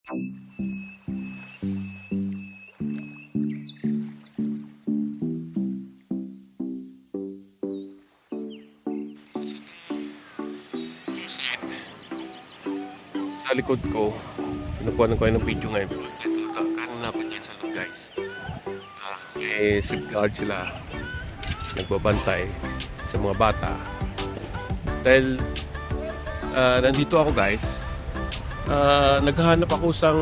Sa likod ko, pinukuha ko ng video ngayon. Kasi ito, kanina pa dyan sa loob, guys. May safeguard sila. Nagbabantay sa mga bata. Dahil nandito ako, guys. Naghahanap ako sang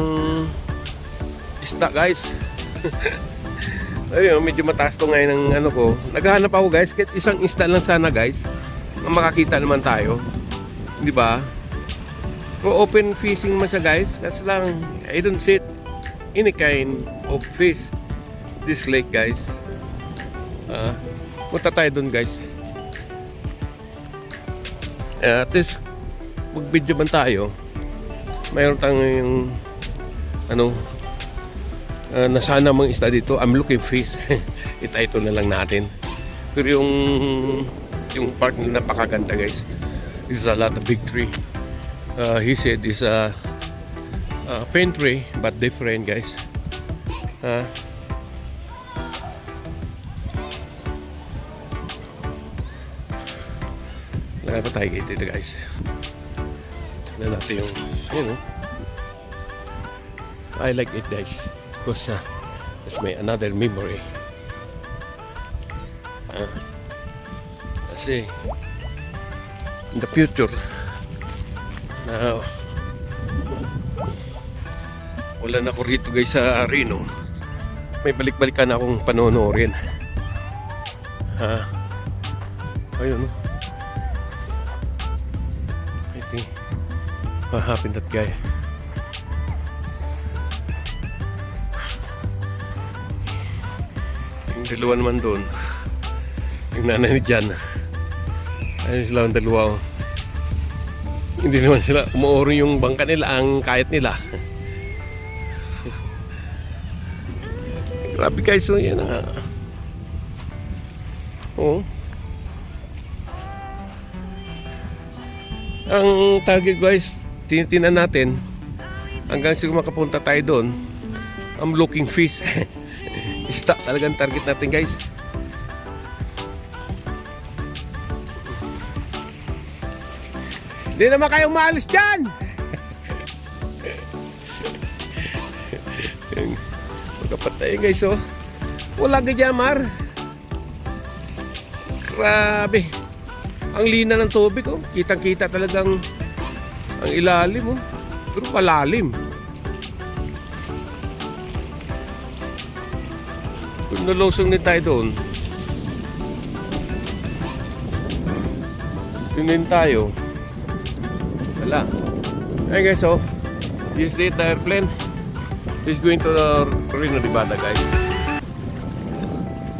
isda, guys. Ayun, medyo mataas to ngayon ng ano ko. Naghahanap ako, guys. Kahit isang isda lang sana, guys. Na makakita naman tayo. Di ba? Open fishing man siya, guys. Kasi lang, I don't see any kind of fish this lake, guys. Punta tayo dun, guys. At least mag-video man tayo. Mayroon tayong nasana mga isda dito. I'm looking fish. Ito na lang natin. Pero yung park na napakaganda, guys. This is a lot of big tree. He said it's a pine tree but different, guys. Lagay pa tayo dito, guys. Tignan natin yung I like it, guys, because it's my another memory. Kasi in the future wala na ako rito, guys, sa Reno. May balik-balikan akong panonoorin. Ayun, I think what happened that guy. Yung dalawa naman doon, yung nanay ni Jan. Ayun sila ang dalawa. Hindi naman sila umuoro yung bangka nila, ang kayat nila. Grabe, guys, so yan na. Ang target, guys, tinitingnan natin hanggang siguro makapunta tayo doon. I'm looking fish. Isda talagang target natin, guys. Hindi naman kayo maalis dyan! Magkapatay, guys, oh. Wala ganyan, Mar. Grabe. Ang lina ng tubig, oh. Kitang-kita talagang ang ilalim, oh. Pero malalim. Kung nalusong din tayo doon, tingin tayo. Wala. Hey, guys, so this is the airplane. This is going to the Reno, Nevada, guys.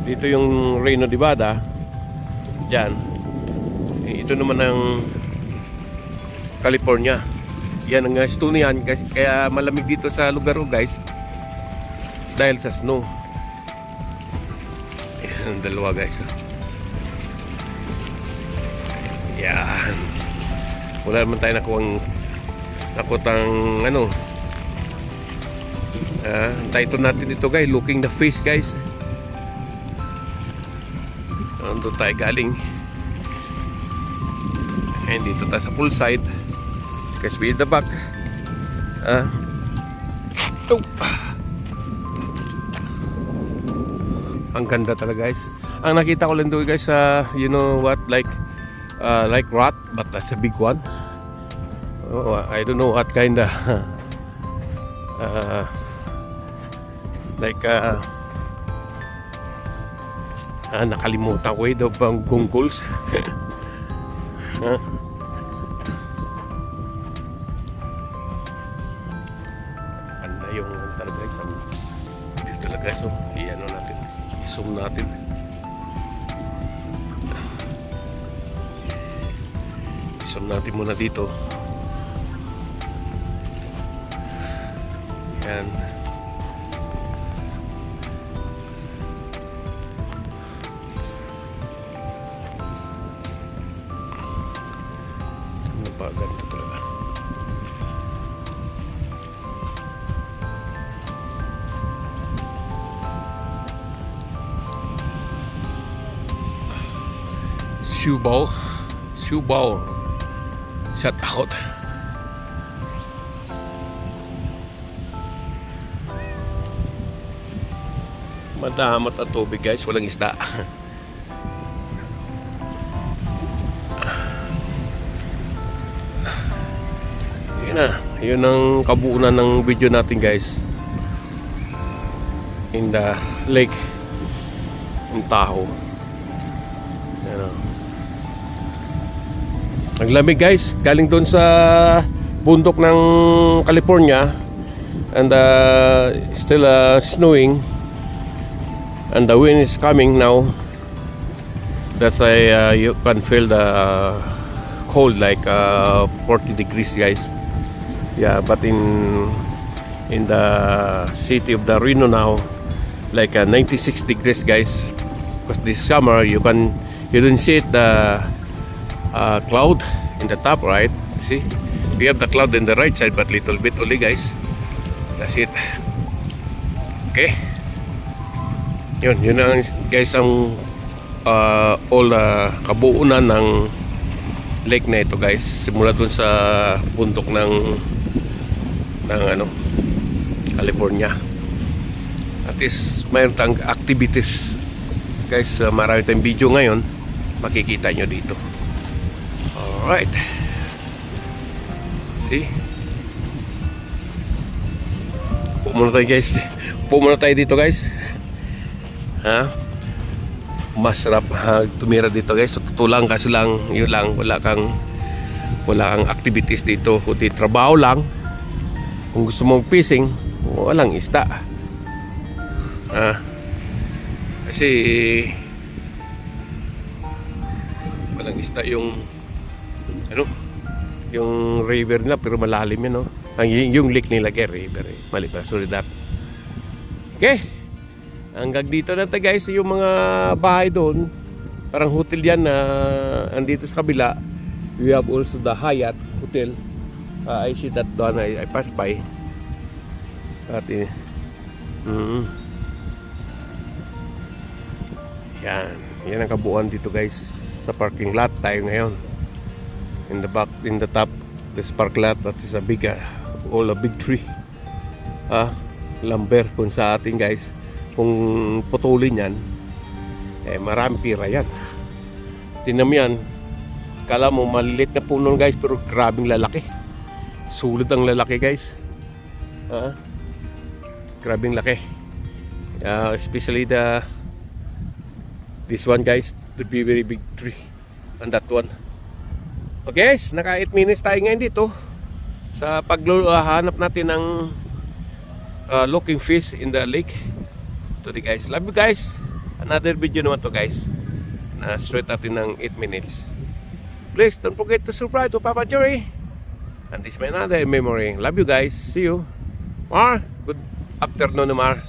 Dito yung Reno, Nevada. Diyan. Ito naman ang California. Yan ang Estonian, kaya malamig dito sa lugar ko, guys, dahil sa snow. Yan, dalawa, guys. Yan. Wala naman tayo nakutang title natin ito, guys, looking the fish, guys. Doon tayo galing. And dito tayo sa poolside, guys, with the back. Ang ganda talaga, guys. Ang nakita ko lang doon, guys, you know what, like rat, but that's a big one. I don't know what kind of nakalimutan ko ito pang gungkuls. Ano yung talaga, dito talaga, so i-ano natin, i-zoom natin. I-zoom natin muna dito. Yan. Ganito talaga. Subao. Subao. Shout out. Madamat ang tubig guys, walang isda. Yun na, yun ang kabuuan ng video natin guys. In the lake in Tahoe. Yan o. Naglamig guys, galing doon sa bundok ng California. And still snowing. And the wind is coming now. That's why you can feel the cold like 40 degrees guys. Yeah, but in the city of the Reno now, like 96 degrees guys. Because this summer you don't see it, the cloud in the top, right? See, we have the cloud in the right side, but little bit only guys. That's it. Okay. Yun ang guys ang all kabuuan ng lake na ito guys, simula dun sa bundok ng California. At least mayroon tayong activities guys, marami tayong video ngayon, makikita nyo dito. Alright, see, pumuna tayo guys, pumuna tayo dito guys. Ha? Masarap tumira dito guys. So, tutulang kasi lang, yun lang, wala kang activities dito, kundi trabaho lang. Kung gusto mong fishing, walang isda. Kasi walang isda yung yung river nila, pero malalim yun, no? Yung lake nila kay river, mali pa, sorry that. Okay, hanggang dito na tayo guys. Yung mga bahay doon, parang hotel yan na andito sa kabila. We have also the Hyatt Hotel. I see that doon, I pass by. At yan ang kabuuan dito guys sa parking lot tayo ngayon. In the top, this park lot, that is a big all a big tree. Lumber kung sa atin guys. Kung putulin yan, marami pira yan. Tingnan mo yan, kala mo maliliit na puno guys, pero grabing lalaki. Sulit ang lalaki guys. Grabing laki. Especially this one guys, the very big tree. And that one. Okay guys, naka 8 minutes tayo ngayon dito sa paghahanap natin ng looking fish in the lake. Today guys, love you guys. Another video naman to guys, na straight natin ng 8 minutes. Please don't forget to subscribe to Papa Joey. And this is my another memory. Love you guys. See you. Mar, good afternoon Mar.